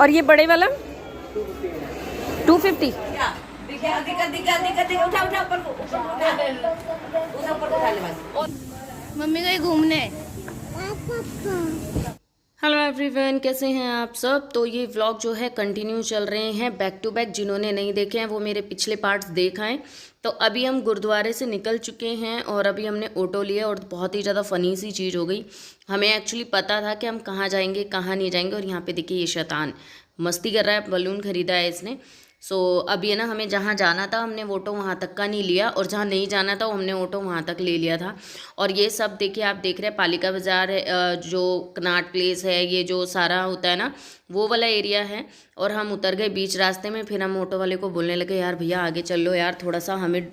और ये बड़े वाला 250। मम्मी गई घूमने। हेलो एवरीवन, कैसे हैं आप सब। तो ये व्लॉग जो है कंटिन्यू चल रहे हैं बैक टू बैक। जिन्होंने नहीं देखे हैं वो मेरे पिछले पार्ट्स देख आएँ। तो अभी हम गुरुद्वारे से निकल चुके हैं और अभी हमने ऑटो लिया और बहुत ही ज़्यादा फ़नी सी चीज़ हो गई। हमें एक्चुअली पता था कि हम कहाँ जाएंगे कहाँ नहीं जाएंगे, और यहाँ पे देखिए ये शैतान मस्ती कर रहा है, बलून खरीदा है इसने। सो अभी है ना, हमें जहाँ जाना था हमने वो ऑटो वहाँ तक का नहीं लिया, और जहाँ नहीं जाना था वो हमने ऑटो वहाँ तक ले लिया था। और ये सब देखिए, आप देख रहे हैं पालिका बाज़ार है, जो कनाट प्लेस है, ये जो सारा होता है ना वो वाला एरिया है। और हम उतर गए बीच रास्ते में। फिर हम ऑटो वाले को बोलने लगे, यार भैया आगे चल लो यार, थोड़ा सा हमें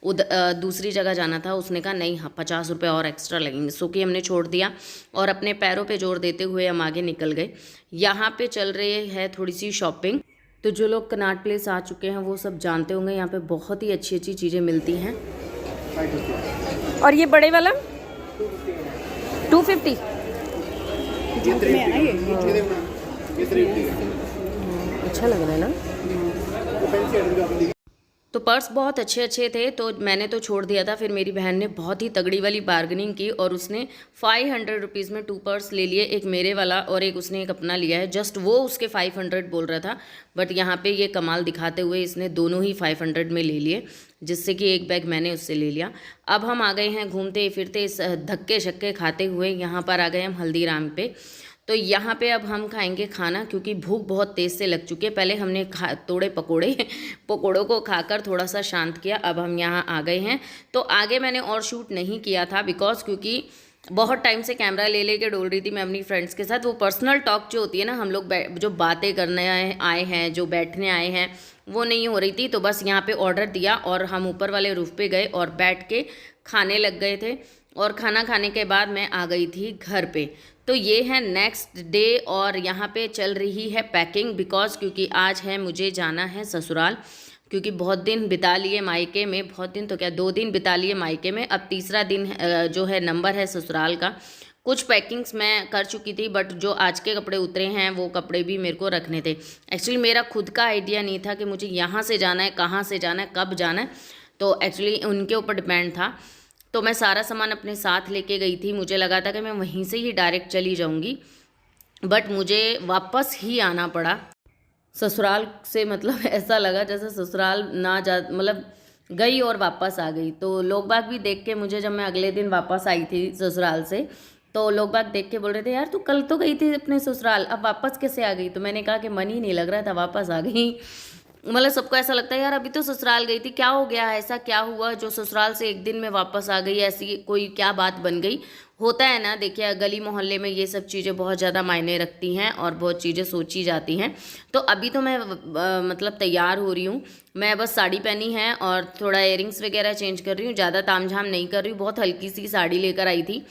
दूसरी जगह जाना था। उसने कहा नहीं, हाँ 50 रुपये और एक्स्ट्रा लगेंगे। सो कि हमने छोड़ दिया और अपने पैरों पे जोर देते हुए हम आगे निकल गए। यहाँ पे चल रही है थोड़ी सी शॉपिंग। तो जो लोग कनाट प्लेस आ चुके हैं वो सब जानते होंगे, यहाँ पे बहुत ही अच्छी अच्छी चीज़ें मिलती हैं। और ये बड़े वाला 250। अच्छा लग रहा है ना। तो पर्स बहुत अच्छे अच्छे थे, तो मैंने तो छोड़ दिया था। फिर मेरी बहन ने बहुत ही तगड़ी वाली बार्गेनिंग की और उसने 500 रुपीज़ में 2 पर्स ले लिए, एक मेरे वाला और एक उसने एक अपना लिया है। जस्ट वो उसके 500 बोल रहा था, बट यहाँ पे ये कमाल दिखाते हुए इसने दोनों ही 500 में ले लिए, जिससे कि एक बैग मैंने उससे ले लिया। अब हम आ गए हैं घूमते फिरते धक्के शक्के खाते हुए, यहाँ पर आ गए हम हल्दीराम पे। तो यहाँ पे अब हम खाएंगे खाना, क्योंकि भूख बहुत तेज़ से लग चुकी है। पहले हमने तोड़े पकोड़ों को खाकर थोड़ा सा शांत किया। अब हम यहाँ आ गए हैं। तो आगे मैंने और शूट नहीं किया था क्योंकि बहुत टाइम से कैमरा ले लेके डोल रही थी मैं अपनी फ्रेंड्स के साथ। वो पर्सनल टॉक जो होती है ना, हम लोग जो बातें करने आए हैं, जो बैठने आए हैं, वो नहीं हो रही थी। तो बस यहाँ पे ऑर्डर दिया और हम ऊपर वाले रूफ पे गए और बैठ के खाने लग गए थे। और खाना खाने के बाद मैं आ गई थी घर पे। तो ये है नेक्स्ट डे और यहाँ पे चल रही है पैकिंग क्योंकि आज है मुझे जाना है ससुराल, क्योंकि बहुत दिन बिता लिए मायके में। बहुत दिन तो क्या, 2 दिन बिता लिए मायके में, अब तीसरा दिन जो है नंबर है ससुराल का। कुछ पैकिंग्स मैं कर चुकी थी, बट जो आज के कपड़े उतरे हैं वो कपड़े भी मेरे को रखने थे। एक्चुअली मेरा खुद का आइडिया नहीं था कि मुझे यहाँ से जाना है, कहाँ से जाना है, कब जाना है। तो एक्चुअली उनके ऊपर डिपेंड था। तो मैं सारा सामान अपने साथ लेके गई थी। मुझे लगा था कि मैं वहीं से ही डायरेक्ट चली जाऊंगी, बट मुझे वापस ही आना पड़ा ससुराल से। मतलब ऐसा लगा जैसे ससुराल ना जा, मतलब गई और वापस आ गई। तो लोग बाग भी देख के मुझे, जब मैं अगले दिन वापस आई थी ससुराल से, तो लोग बाग देख के बोल रहे थे, यार तू कल तो गई थी अपने ससुराल, अब वापस कैसे आ गई। तो मैंने कहा कि मन ही नहीं लग रहा था, वापस आ गई। मतलब सबको ऐसा लगता है, यार अभी तो ससुराल गई थी, क्या हो गया, ऐसा क्या हुआ जो ससुराल से एक दिन में वापस आ गई, ऐसी कोई क्या बात बन गई। होता है ना, देखिए गली मोहल्ले में ये सब चीज़ें बहुत ज़्यादा मायने रखती हैं और बहुत चीज़ें सोची जाती हैं। तो अभी तो मैं मतलब तैयार हो रही हूँ। मैं बस साड़ी पहनी है और थोड़ा इयरिंग्स वगैरह चेंज कर रही हूँ, ज़्यादा तामझाम नहीं कर रही हूँ। बहुत हल्की सी साड़ी लेकर आई थी,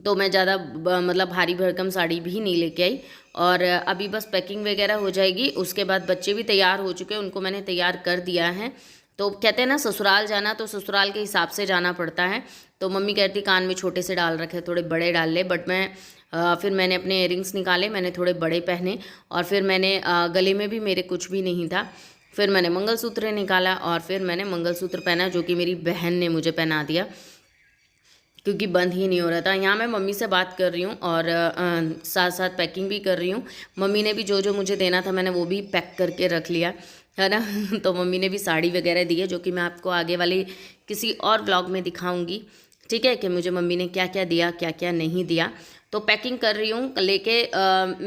तो मैं ज़्यादा मतलब भारी भरकम साड़ी भी नहीं लेके आई। और अभी बस पैकिंग वगैरह हो जाएगी, उसके बाद बच्चे भी तैयार हो चुके हैं, उनको मैंने तैयार कर दिया है। तो कहते हैं ना ससुराल जाना, तो ससुराल के हिसाब से जाना पड़ता है। तो मम्मी कहती कान में छोटे से डाल रखे, थोड़े बड़े डाल ले, बट मैं फिर मैंने अपने इयरिंग्स निकाले, मैंने थोड़े बड़े पहने। और फिर मैंने गले में भी मेरे कुछ भी नहीं था, फिर मैंने मंगलसूत्र निकाला और फिर मैंने मंगलसूत्र पहना, जो कि मेरी बहन ने मुझे पहना दिया, क्योंकि बंद ही नहीं हो रहा था। यहाँ मैं मम्मी से बात कर रही हूँ और साथ साथ पैकिंग भी कर रही हूँ। मम्मी ने भी जो जो मुझे देना था मैंने वो भी पैक करके रख लिया है ना। तो मम्मी ने भी साड़ी वगैरह दी है, जो कि मैं आपको आगे वाले किसी और व्लॉग में दिखाऊंगी, ठीक है, कि मुझे मम्मी ने क्या क्या दिया क्या क्या नहीं दिया। तो पैकिंग कर रही हूँ लेके।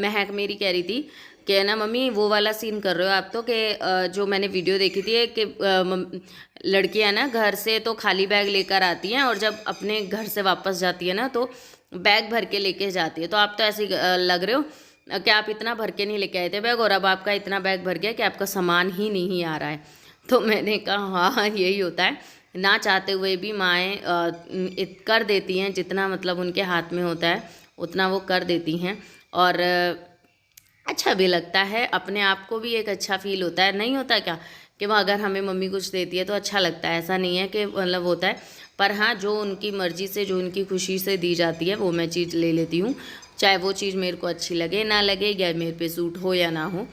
महक मेरी कह रही थी कि ना मम्मी वो वाला सीन कर रहे हो आप तो, कि जो मैंने वीडियो देखी थी कि लड़कियां ना घर से तो खाली बैग लेकर आती हैं और जब अपने घर से वापस जाती है ना तो बैग भर के लेके जाती है। तो आप तो ऐसे लग रहे हो कि आप इतना भर के नहीं लेके आए थे बैग, और अब आपका इतना बैग भर गया कि आपका सामान ही नहीं आ रहा है। तो मैंने कहा हाँ यही होता है, ना चाहते हुए भी माएँ कर देती हैं, जितना मतलब उनके हाथ में होता है उतना वो कर देती हैं। और अच्छा भी लगता है, अपने आप को भी एक अच्छा फील होता है। नहीं होता क्या कि वो अगर हमें मम्मी कुछ देती है तो अच्छा लगता है, ऐसा नहीं है कि मतलब होता है। पर हाँ, जो उनकी मर्ज़ी से, जो उनकी खुशी से दी जाती है वो मैं चीज़ ले लेती हूँ। चाहे वो चीज़ मेरे को अच्छी लगे ना लगे, या मेरे पे सूट हो या ना हो।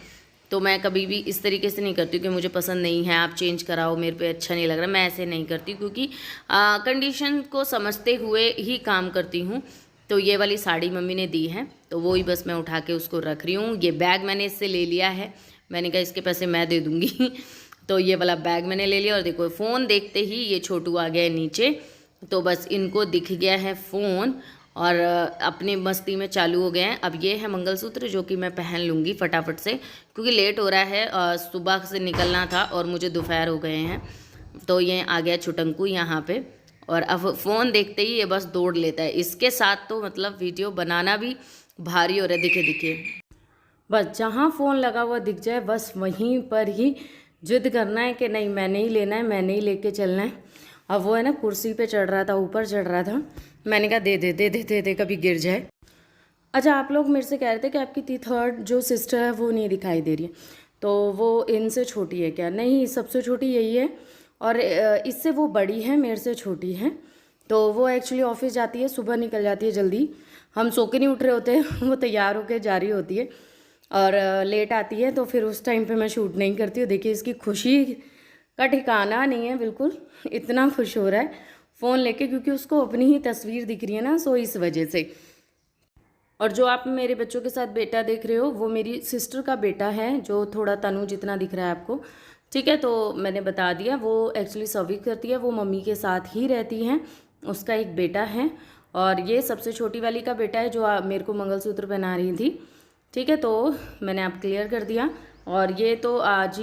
तो मैं कभी भी इस तरीके से नहीं करती कि मुझे पसंद नहीं है, आप चेंज कराओ, मेरे पे अच्छा नहीं लग रहा। मैं ऐसे नहीं करती, क्योंकि कंडीशन को समझते हुए ही काम करती हूँ। तो ये वाली साड़ी मम्मी ने दी है, तो वो ही बस मैं उठा के उसको रख रही हूँ। ये बैग मैंने इससे ले लिया है, मैंने कहा इसके पैसे मैं दे दूँगी तो ये वाला बैग मैंने ले लिया। और देखो फ़ोन देखते ही ये छोटू आ गया है नीचे, तो बस इनको दिख गया है फ़ोन और अपनी मस्ती में चालू हो गए हैं। अब ये है मंगलसूत्र जो कि मैं पहन लूँगी फटाफट से, क्योंकि लेट हो रहा है, सुबह से निकलना था और मुझे दोपहर हो गए हैं। तो ये आ गया छुटंकू यहाँ पे, और अब फ़ोन देखते ही ये बस दौड़ लेता है। इसके साथ तो मतलब वीडियो बनाना भी भारी हो रहा है। दिखे दिखे बस जहाँ फ़ोन लगा हुआ दिख जाए बस वहीं पर ही जिद करना है कि नहीं मैंने ही लेना है, मैंने ही लेके चलना है। अब वो है ना कुर्सी पे चढ़ रहा था, ऊपर चढ़ रहा था, मैंने कहा दे दे दे दे दे दे कभी गिर जाए। अच्छा, आप लोग मेरे से कह रहे थे कि आपकी थर्ड जो सिस्टर है वो नहीं दिखाई दे रही है, तो वो इनसे छोटी है क्या? नहीं, सबसे छोटी यही है, और इससे वो बड़ी है, मेरे से छोटी है। तो वो एक्चुअली ऑफिस जाती है, सुबह निकल जाती है जल्दी, हम सो के नहीं उठ रहे होते वो तैयार होकर जा रही होती है और लेट आती है, तो फिर उस टाइम पे मैं शूट नहीं करती हूँ। देखिए इसकी खुशी का ठिकाना नहीं है, बिल्कुल इतना खुश हो रहा है फ़ोन लेके, क्योंकि उसको अपनी ही तस्वीर दिख रही है ना, सो इस वजह से। और जो आप मेरे बच्चों के साथ बेटा देख रहे हो वो मेरी सिस्टर का बेटा है, जो थोड़ा तनु जितना दिख रहा है आपको, ठीक है। तो मैंने बता दिया, वो एक्चुअली सर्विस करती है, वो मम्मी के साथ ही रहती हैं, उसका एक बेटा है। और ये सबसे छोटी वाली का बेटा है जो मेरे को मंगलसूत्र पहना रही थी, ठीक है। तो मैंने आप क्लियर कर दिया। और ये तो आज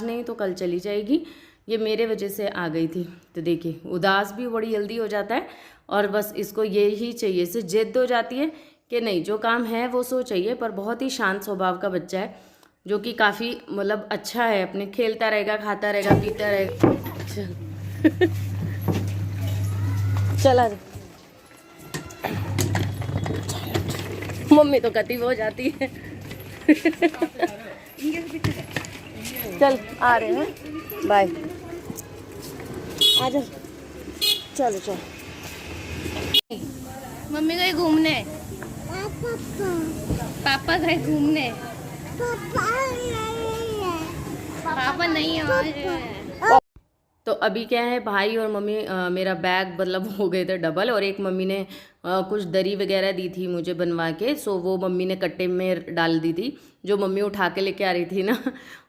नहीं तो कल चली जाएगी, ये मेरे वजह से आ गई थी। तो देखिए उदास भी बड़ी जल्दी हो जाता है, और बस इसको ये ही चाहिए, से जिद हो जाती है कि नहीं जो काम है वो सो चाहिए। पर बहुत ही शांत स्वभाव का बच्चा है, जो कि काफ़ी मतलब अच्छा है, अपने खेलता रहेगा, खाता रहेगा, पीता रहेगा। चला जा, मम्मी तो कति हो जाती है चल आ रहे हैं, बाय, आ जा, चलो चलो। मम्मी गए घूमने, पापा गए घूमने, पापा नहीं है। तो अभी क्या है, भाई और मम्मी मेरा बैग मतलब हो गए थे डबल, और एक मम्मी ने कुछ दरी वगैरह दी थी मुझे बनवा के, सो वो मम्मी ने कट्टे में डाल दी थी, जो मम्मी उठा के लेके आ रही थी ना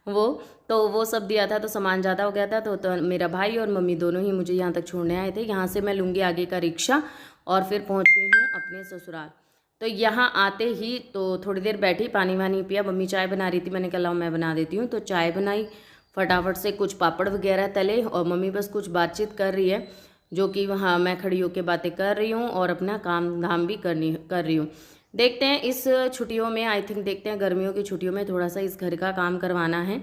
वो सब दिया था, तो सामान ज़्यादा हो गया था। तो मेरा भाई और मम्मी दोनों ही मुझे यहाँ तक छोड़ने आए थे। यहाँ से मैं लूँगी आगे का रिक्शा और फिर पहुँच गई हूँ अपने ससुराल। तो यहाँ आते ही तो थोड़ी देर बैठी, पानी वानी पिया, मम्मी चाय बना रही थी, मैंने कहा लाओ मैं बना देती हूँ। तो चाय बनाई फटाफट से, कुछ पापड़ वगैरह तले, और मम्मी बस कुछ बातचीत कर रही है, जो कि वहाँ मैं खड़ी होकर बातें कर रही हूँ और अपना काम धाम भी कर रही हूँ। देखते हैं इस छुट्टियों में, आई थिंक देखते हैं गर्मियों की छुट्टियों में थोड़ा सा इस घर का काम करवाना है।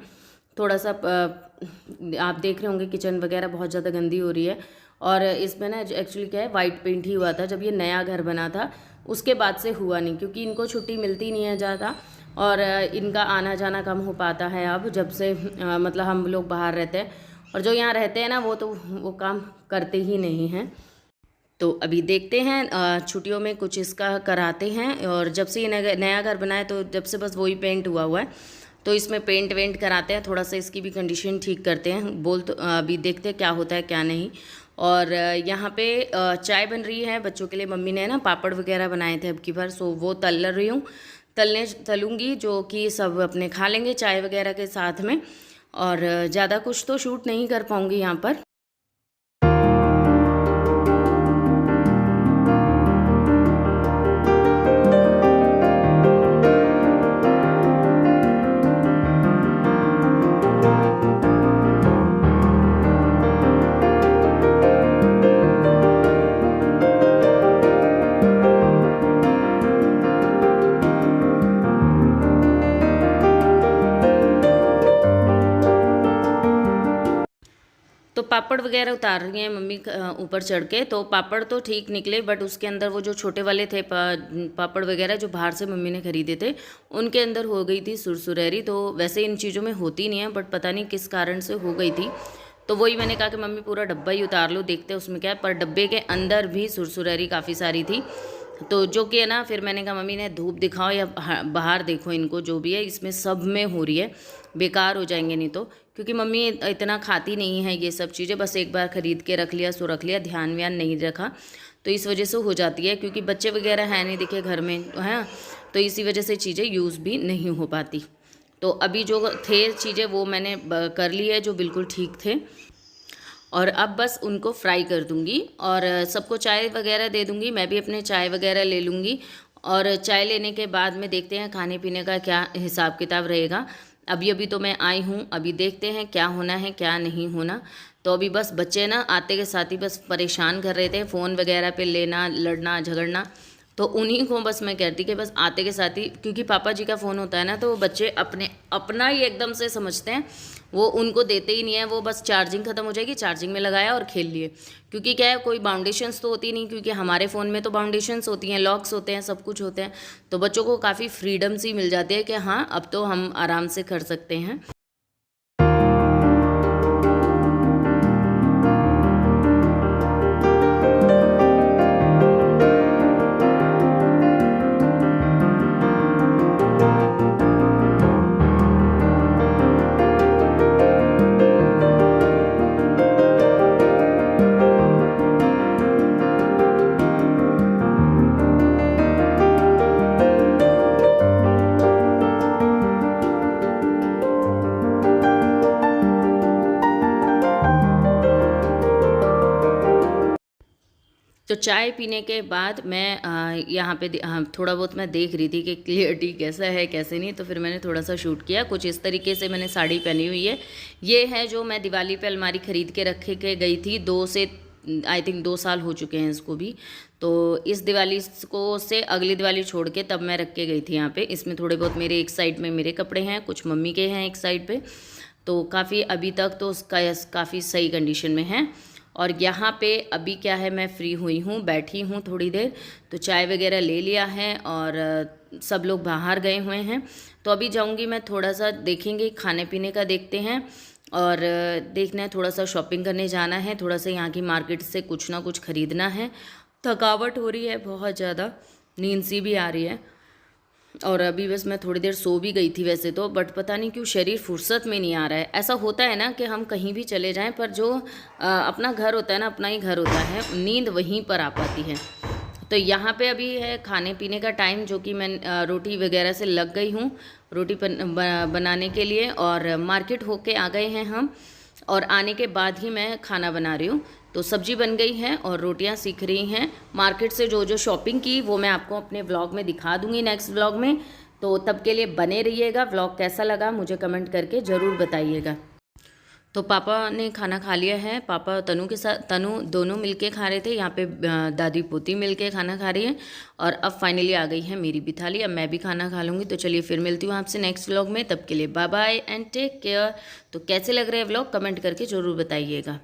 थोड़ा सा आप देख रहे होंगे किचन वगैरह बहुत ज़्यादा गंदी हो रही है, और इसमें ना एक्चुअली क्या है, वाइट पेंट ही हुआ था जब ये नया घर बना था, उसके बाद से हुआ नहीं, क्योंकि इनको छुट्टी मिलती नहीं है ज़्यादा, और इनका आना जाना कम हो पाता है अब, जब से मतलब हम लोग बाहर रहते हैं, और जो यहाँ रहते हैं ना वो काम करते ही नहीं हैं। तो अभी देखते हैं छुट्टियों में कुछ इसका कराते हैं। और जब से ये नया घर बना है, तो जब से बस वही पेंट हुआ है, तो इसमें पेंट वेंट कराते हैं, थोड़ा सा इसकी भी कंडीशन ठीक करते हैं। तो अभी देखते हैं क्या होता है क्या नहीं। और यहाँ पे चाय बन रही है बच्चों के लिए, मम्मी ने ना पापड़ वगैरह बनाए थे अब की बार, सो वो तल रही हूँ, तलूँगी, जो कि सब अपने खा लेंगे चाय वगैरह के साथ में। और ज़्यादा कुछ तो शूट नहीं कर पाऊँगी यहाँ पर। तो पापड़ वगैरह उतार रही हैं मम्मी ऊपर चढ़ के। तो पापड़ तो ठीक निकले, बट उसके अंदर वो जो छोटे वाले थे पापड़ वगैरह जो बाहर से मम्मी ने खरीदे थे, उनके अंदर हो गई थी सुरसुरैरी। तो वैसे इन चीज़ों में होती नहीं है, बट पता नहीं किस कारण से हो गई थी। तो वही मैंने कहा कि मम्मी पूरा डब्बा ही उतार लो, देखते हैं उसमें क्या है। पर डब्बे के अंदर भी सुरसुरैरी काफ़ी सारी थी, तो जो कि है ना, फिर मैंने कहा मम्मी ने धूप दिखाओ या बाहर देखो, इनको जो भी है इसमें सब में हो रही है, बेकार हो जाएंगे नहीं तो। क्योंकि मम्मी इतना खाती नहीं है ये सब चीज़ें, बस एक बार ख़रीद के रख लिया सो रख लिया, ध्यान व्यान नहीं रखा, तो इस वजह से हो जाती है। क्योंकि बच्चे वगैरह हैं नहीं दिखे घर में, है, तो इसी वजह से चीज़ें यूज़ भी नहीं हो पाती। तो अभी जो थे चीज़ें वो मैंने कर ली है, जो बिल्कुल ठीक थे, और अब बस उनको फ्राई कर दूंगी और सबको चाय वगैरह दे दूंगी। मैं भी अपने चाय वगैरह ले लूँगी, और चाय लेने के बाद में देखते हैं खाने पीने का क्या हिसाब किताब रहेगा। अभी अभी तो मैं आई हूँ, अभी देखते हैं क्या होना है क्या नहीं होना। तो अभी बस बच्चे ना आते के साथ ही बस परेशान कर रहे थे, फ़ोन वगैरह पे लेना, लड़ना झगड़ना। तो उन्हीं को बस मैं कहती कि बस आते के साथ ही, क्योंकि पापा जी का फ़ोन होता है ना, तो वो बच्चे अपना ही एकदम से समझते हैं, वो उनको देते ही नहीं है। वो बस चार्जिंग ख़त्म हो जाएगी, चार्जिंग में लगाया और खेल लिए। क्योंकि क्या है, कोई बाउंडेशंस तो होती नहीं, क्योंकि हमारे फ़ोन में तो बाउंडेशंस होती हैं, लॉक्स होते हैं, सब कुछ होते हैं। तो बच्चों को काफ़ी फ्रीडम सी मिल जाती है कि हाँ अब तो हम आराम से कर सकते हैं। तो चाय पीने के बाद मैं यहाँ पे थोड़ा बहुत मैं देख रही थी कि क्लियरिटी कैसा है कैसे नहीं, तो फिर मैंने थोड़ा सा शूट किया। कुछ इस तरीके से मैंने साड़ी पहनी हुई है। ये है जो मैं दिवाली पे अलमारी ख़रीद के रखे के गई थी, 2 साल हो चुके हैं इसको भी। तो इस दिवाली को से अगली दिवाली छोड़ के तब मैं रख के गई थी यहाँ पे। इसमें थोड़े बहुत मेरे एक साइड में मेरे कपड़े हैं, कुछ मम्मी के हैं एक साइड पे, तो काफ़ी अभी तक तो उसका काफ़ी सही कंडीशन में है। और यहाँ पे अभी क्या है, मैं फ्री हुई हूँ, बैठी हूँ थोड़ी देर, तो चाय वगैरह ले लिया है और सब लोग बाहर गए हुए हैं। तो अभी जाऊँगी मैं, थोड़ा सा देखेंगे खाने पीने का देखते हैं, और देखना है थोड़ा सा शॉपिंग करने जाना है, थोड़ा सा यहाँ की मार्केट से कुछ ना कुछ ख़रीदना है। थकावट हो रही है बहुत ज़्यादा, नींद सी भी आ रही है, और अभी बस मैं थोड़ी देर सो भी गई थी वैसे तो, बट पता नहीं क्यों शरीर फुर्सत में नहीं आ रहा है। ऐसा होता है ना कि हम कहीं भी चले जाएं, पर जो अपना घर होता है ना, अपना ही घर होता है, नींद वहीं पर आ पाती है। तो यहाँ पे अभी है खाने पीने का टाइम, जो कि मैं रोटी वगैरह से लग गई हूँ रोटी बनाने के लिए, और मार्केट होके आ गए हैं हम, और आने के बाद ही मैं खाना बना रही हूँ। तो सब्जी बन गई है और रोटियां सीख रही हैं। मार्केट से जो जो शॉपिंग की वो मैं आपको अपने व्लॉग में दिखा दूंगी, नेक्स्ट व्लॉग में। तो तब के लिए बने रहिएगा। व्लॉग कैसा लगा मुझे कमेंट करके ज़रूर बताइएगा। तो पापा ने खाना खा लिया है, पापा तनु के साथ, तनु दोनों मिलके खा रहे थे, यहाँ पे दादी पोती मिलके खाना खा रही है। और अब फाइनली आ गई है मेरी भी थाली, अब मैं भी खाना खा लूँगी। तो चलिए फिर मिलती हूँ आपसे नेक्स्ट व्लॉग में, तब के लिए bye bye and take care. तो कैसे लग रहे हैं व्लॉग कमेंट करके ज़रूर बताइएगा।